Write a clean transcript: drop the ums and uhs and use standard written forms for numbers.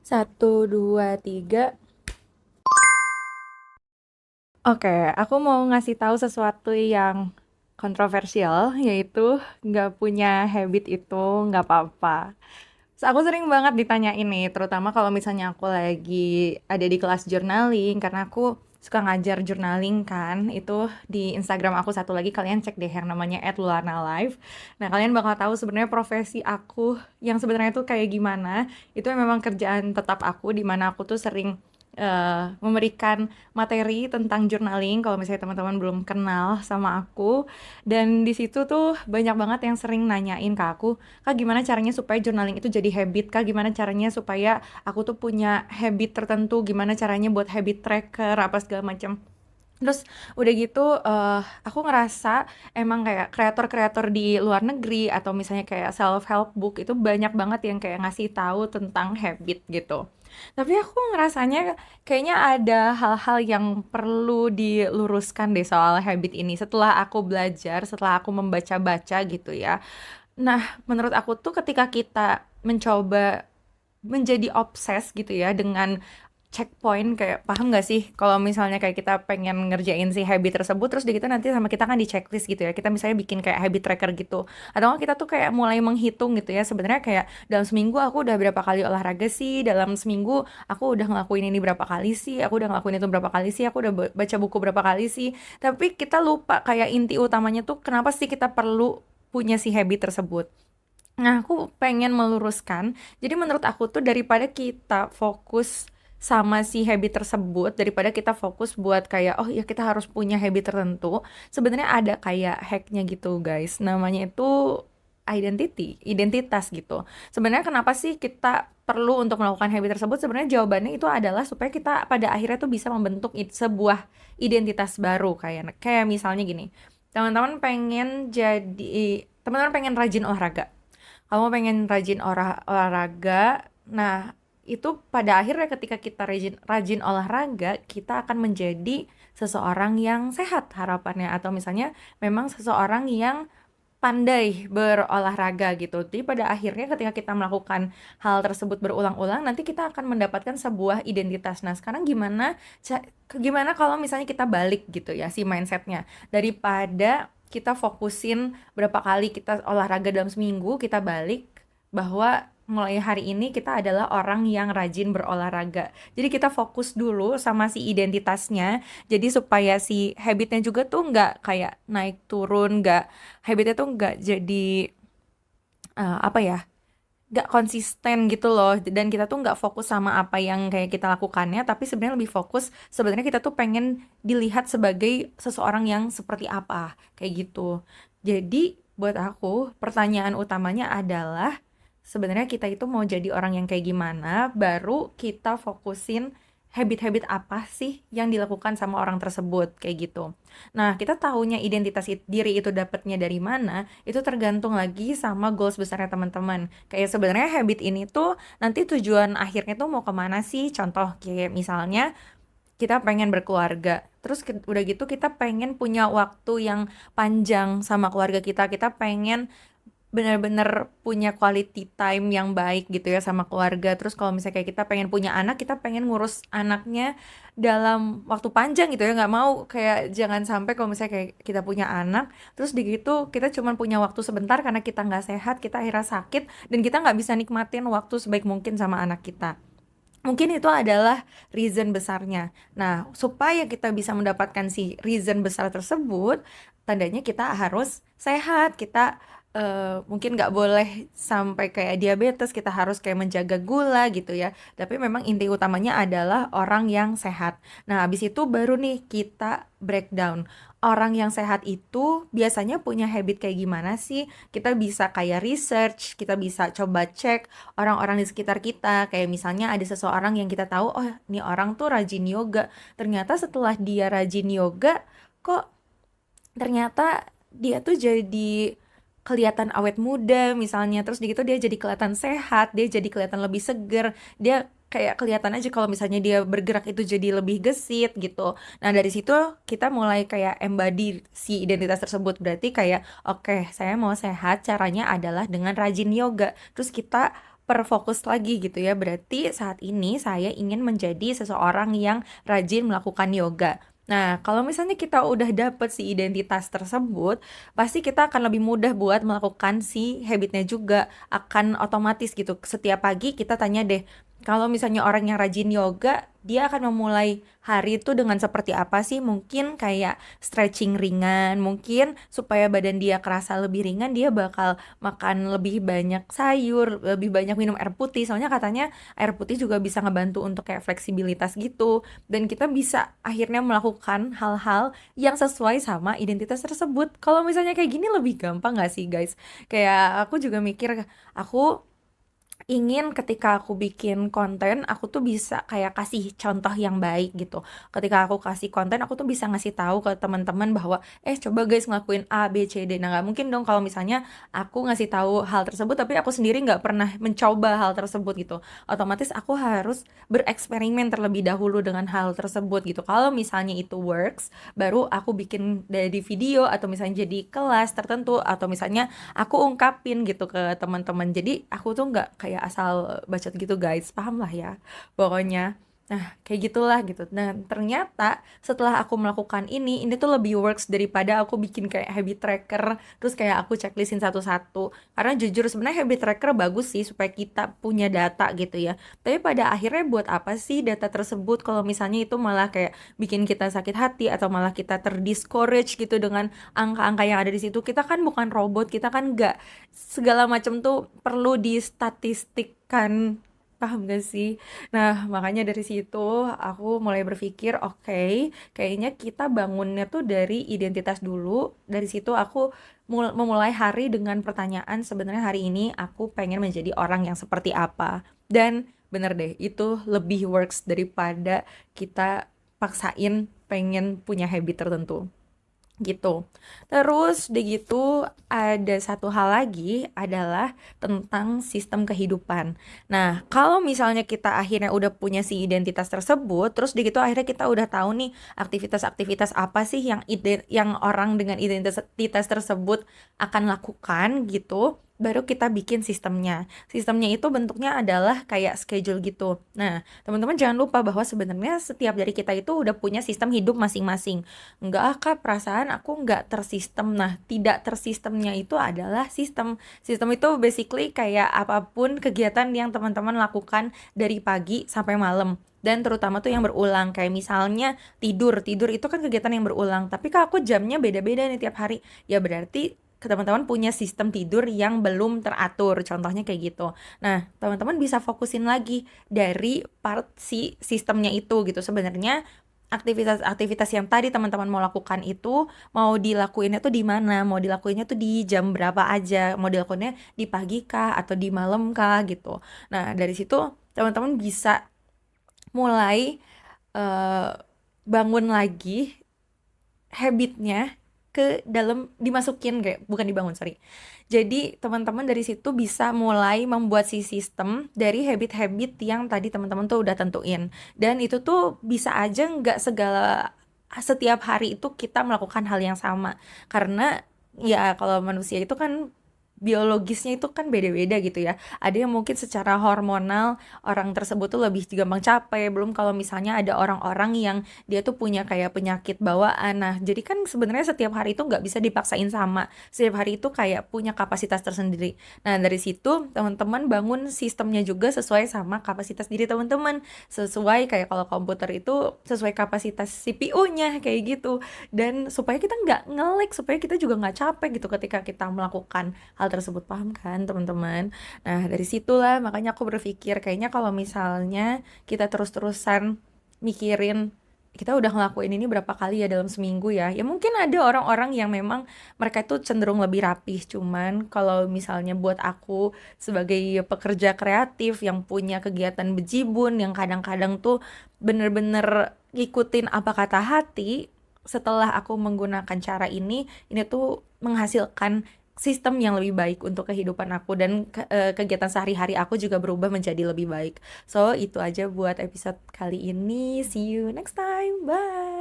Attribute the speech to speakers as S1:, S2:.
S1: Satu, dua, tiga. Oke, aku mau ngasih tahu sesuatu yang kontroversial, yaitu nggak punya habit itu nggak apa-apa. Aku sering banget ditanya ini, terutama kalau misalnya aku lagi ada di kelas journaling, karena aku suka ngajar journaling kan, itu di Instagram aku satu lagi, kalian cek deh yang namanya @lularnalive. Nah, kalian bakal tahu sebenarnya profesi aku yang sebenarnya tuh kayak gimana. Itu memang kerjaan tetap aku, di mana aku tuh sering memberikan materi tentang journaling kalau misalnya teman-teman belum kenal sama aku. Dan di situ tuh banyak banget yang sering nanyain ke aku, Kak, gimana caranya supaya journaling itu jadi habit? Kak, gimana caranya supaya aku tuh punya habit tertentu? Gimana caranya buat habit tracker, apa segala macam. Terus udah gitu, aku ngerasa emang kayak kreator-kreator di luar negeri atau misalnya kayak self help book itu banyak banget yang kayak ngasih tahu tentang habit gitu. Tapi aku ngerasanya kayaknya ada hal-hal yang perlu diluruskan deh soal habit ini setelah aku belajar, setelah aku membaca-baca gitu ya. Nah, menurut aku tuh ketika kita mencoba menjadi obses gitu ya dengan checkpoint, kayak paham nggak sih kalau misalnya kayak kita pengen ngerjain si habit tersebut terus di gitu nanti sama kita kan di checklist gitu ya, kita misalnya bikin kayak habit tracker gitu, atau nggak kita tuh kayak mulai menghitung gitu ya, sebenarnya kayak dalam seminggu aku udah berapa kali olahraga sih, dalam seminggu aku udah ngelakuin ini berapa kali sih, aku udah ngelakuin itu berapa kali sih, aku udah baca buku berapa kali sih. Tapi kita lupa kayak inti utamanya tuh kenapa sih kita perlu punya si habit tersebut. Nah, aku pengen meluruskan. Jadi menurut aku tuh daripada kita fokus sama si habit tersebut, daripada kita fokus buat kayak, oh ya kita harus punya habit tertentu, sebenarnya ada kayak hacknya gitu guys. Namanya itu identitas gitu. Sebenarnya kenapa sih kita perlu untuk melakukan habit tersebut? Sebenarnya jawabannya itu adalah supaya kita pada akhirnya tuh bisa membentuk sebuah identitas baru, kayak misalnya gini. Teman-teman pengen rajin olahraga, kamu pengen rajin olahraga. Nah, itu pada akhirnya ketika kita rajin rajin olahraga, kita akan menjadi seseorang yang sehat harapannya, atau misalnya memang seseorang yang pandai berolahraga gitu. Jadi pada akhirnya ketika kita melakukan hal tersebut berulang-ulang, nanti kita akan mendapatkan sebuah identitas. Nah, sekarang gimana kalau misalnya kita balik gitu ya si mindsetnya, daripada kita fokusin berapa kali kita olahraga dalam seminggu, kita balik bahwa mulai hari ini kita adalah orang yang rajin berolahraga. Jadi kita fokus dulu sama si identitasnya. Jadi supaya si habitnya juga tuh nggak kayak naik turun, nggak habitnya tuh nggak jadi apa ya, nggak konsisten gitu loh, dan kita tuh nggak fokus sama apa yang kayak kita lakukannya, tapi sebenarnya lebih fokus, sebenarnya kita tuh pengen dilihat sebagai seseorang yang seperti apa kayak gitu. Jadi buat aku pertanyaan utamanya adalah sebenarnya kita itu mau jadi orang yang kayak gimana, baru kita fokusin habit-habit apa sih yang dilakukan sama orang tersebut kayak gitu. Nah, kita tahunya identitas diri itu dapatnya dari mana, itu tergantung lagi sama goals besarnya teman-teman. Kayak sebenarnya habit ini tuh nanti tujuan akhirnya tuh mau kemana sih? Contoh kayak misalnya kita pengen berkeluarga. Terus udah gitu kita pengen punya waktu yang panjang sama keluarga kita. Kita pengen benar-benar punya quality time yang baik gitu ya sama keluarga. Terus kalau misalnya kayak kita pengen punya anak, kita pengen ngurus anaknya dalam waktu panjang gitu ya. Nggak mau kayak jangan sampai kalau misalnya kayak kita punya anak, terus di gitu kita cuma punya waktu sebentar karena kita nggak sehat, kita akhirnya sakit, dan kita nggak bisa nikmatin waktu sebaik mungkin sama anak kita. Mungkin itu adalah reason besarnya. Nah, supaya kita bisa mendapatkan si reason besar tersebut, tandanya kita harus sehat. Kita mungkin nggak boleh sampai kayak diabetes, kita harus kayak menjaga gula gitu ya. Tapi memang inti utamanya adalah orang yang sehat. Nah, habis itu baru nih kita breakdown. Orang yang sehat itu biasanya punya habit kayak gimana sih? Kita bisa kayak research, kita bisa coba cek orang-orang di sekitar kita. Kayak misalnya ada seseorang yang kita tahu, oh ini orang tuh rajin yoga. Ternyata setelah dia rajin yoga, kok ternyata dia tuh jadi kelihatan awet muda misalnya. Terus gitu dia jadi kelihatan sehat, dia jadi kelihatan lebih seger, dia kayak kelihatan aja kalau misalnya dia bergerak itu jadi lebih gesit gitu. Nah, dari situ kita mulai kayak embody si identitas tersebut. Berarti kayak oke, saya mau sehat, caranya adalah dengan rajin yoga. Terus kita perfokus lagi gitu ya. Berarti saat ini saya ingin menjadi seseorang yang rajin melakukan yoga. Nah, kalau misalnya kita udah dapet si identitas tersebut, pasti kita akan lebih mudah buat melakukan si habitnya juga. Akan otomatis gitu. Setiap pagi kita tanya deh, kalau misalnya orang yang rajin yoga, dia akan memulai hari itu dengan seperti apa sih? Mungkin kayak stretching ringan, mungkin supaya badan dia kerasa lebih ringan, dia bakal makan lebih banyak sayur, lebih banyak minum air putih. Soalnya katanya air putih juga bisa ngebantu untuk kayak fleksibilitas gitu. Dan kita bisa akhirnya melakukan hal-hal yang sesuai sama identitas tersebut. Kalau misalnya kayak gini lebih gampang gak sih guys? Kayak aku juga mikir, aku ingin ketika aku bikin konten, aku tuh bisa kayak kasih contoh yang baik gitu. Ketika aku kasih konten, aku tuh bisa ngasih tahu ke teman-teman bahwa, coba guys ngelakuin A, B, C, D. Nah, nggak mungkin dong kalau misalnya aku ngasih tahu hal tersebut, tapi aku sendiri nggak pernah mencoba hal tersebut gitu. Otomatis aku harus bereksperimen terlebih dahulu dengan hal tersebut gitu. Kalau misalnya itu works, baru aku bikin dari video atau misalnya jadi kelas tertentu atau misalnya aku ungkapin gitu ke teman-teman. Jadi aku tuh nggak kayak asal bacot gitu guys, paham lah ya pokoknya. Nah, kayak gitulah gitu. Dan ternyata setelah aku melakukan ini tuh lebih works daripada aku bikin kayak habit tracker, terus kayak aku checklistin satu-satu. Karena jujur sebenarnya habit tracker bagus sih supaya kita punya data gitu ya. Tapi pada akhirnya buat apa sih data tersebut kalau misalnya itu malah kayak bikin kita sakit hati atau malah kita terdiscourage gitu dengan angka-angka yang ada di situ. Kita kan bukan robot, kita kan nggak segala macam tuh perlu distatistikkan, paham gak sih? Nah, makanya dari situ aku mulai berpikir, oke, kayaknya kita bangunnya tuh dari identitas dulu. Dari situ aku memulai hari dengan pertanyaan, sebenarnya hari ini aku pengen menjadi orang yang seperti apa. Dan bener deh, itu lebih works daripada kita paksain pengen punya habit tertentu gitu. Terus udah gitu ada satu hal lagi adalah tentang sistem kehidupan. Nah, kalau misalnya kita akhirnya udah punya si identitas tersebut, terus udah gitu akhirnya kita udah tahu nih aktivitas-aktivitas apa sih yang orang dengan identitas tersebut akan lakukan gitu. Baru kita bikin sistemnya. Sistemnya itu bentuknya adalah kayak schedule gitu. Nah, teman-teman jangan lupa bahwa sebenarnya setiap dari kita itu udah punya sistem hidup masing-masing. Enggak kak, perasaan aku enggak tersistem. Nah, tidak tersistemnya itu adalah sistem. Sistem itu basically kayak apapun kegiatan yang teman-teman lakukan dari pagi sampai malam. Dan terutama tuh yang berulang. Kayak misalnya tidur. Tidur itu kan kegiatan yang berulang. Tapi kak aku jamnya beda-beda nih tiap hari. Ya berarti teman-teman punya sistem tidur yang belum teratur. Contohnya kayak gitu. Nah, teman-teman bisa fokusin lagi dari part si sistemnya itu gitu. Sebenarnya aktivitas-aktivitas yang tadi teman-teman mau lakukan itu mau dilakuinnya tuh di mana, mau dilakuinnya tuh di jam berapa aja, mau dilakuinnya di pagi kah atau di malam kah gitu. Nah, dari situ teman-teman bisa mulai eh, bangun lagi habitnya ke dalam, dimasukin kayak bukan dibangun, sorry. Jadi teman-teman dari situ bisa mulai membuat si sistem dari habit-habit yang tadi teman-teman tuh udah tentuin. Dan itu tuh bisa aja nggak segala setiap hari itu kita melakukan hal yang sama. Karena ya kalau manusia itu kan biologisnya itu kan beda-beda gitu ya. Ada yang mungkin secara hormonal orang tersebut tuh lebih gampang capek. Belum kalau misalnya ada orang-orang yang dia tuh punya kayak penyakit bawaan. Nah, jadi kan sebenarnya setiap hari itu nggak bisa dipaksain sama. Setiap hari itu kayak punya kapasitas tersendiri. Nah, dari situ teman-teman bangun sistemnya juga sesuai sama kapasitas diri teman-teman. Sesuai kayak kalau komputer itu sesuai kapasitas CPU-nya kayak gitu. Dan supaya kita nggak nge-lag, supaya kita juga nggak capek gitu ketika kita melakukan hal tersebut, paham kan teman-teman? Nah, dari situlah makanya aku berpikir kayaknya kalau misalnya kita terus-terusan mikirin kita udah ngelakuin ini berapa kali ya dalam seminggu ya. Ya mungkin ada orang-orang yang memang mereka itu cenderung lebih rapih. Cuman kalau misalnya buat aku sebagai pekerja kreatif yang punya kegiatan bejibun, yang kadang-kadang tuh bener-bener ngikutin apa kata hati, setelah aku menggunakan cara ini tuh menghasilkan sistem yang lebih baik untuk kehidupan aku dan kegiatan sehari-hari aku juga berubah menjadi lebih baik. So, itu aja buat episode kali ini. See you next time. Bye.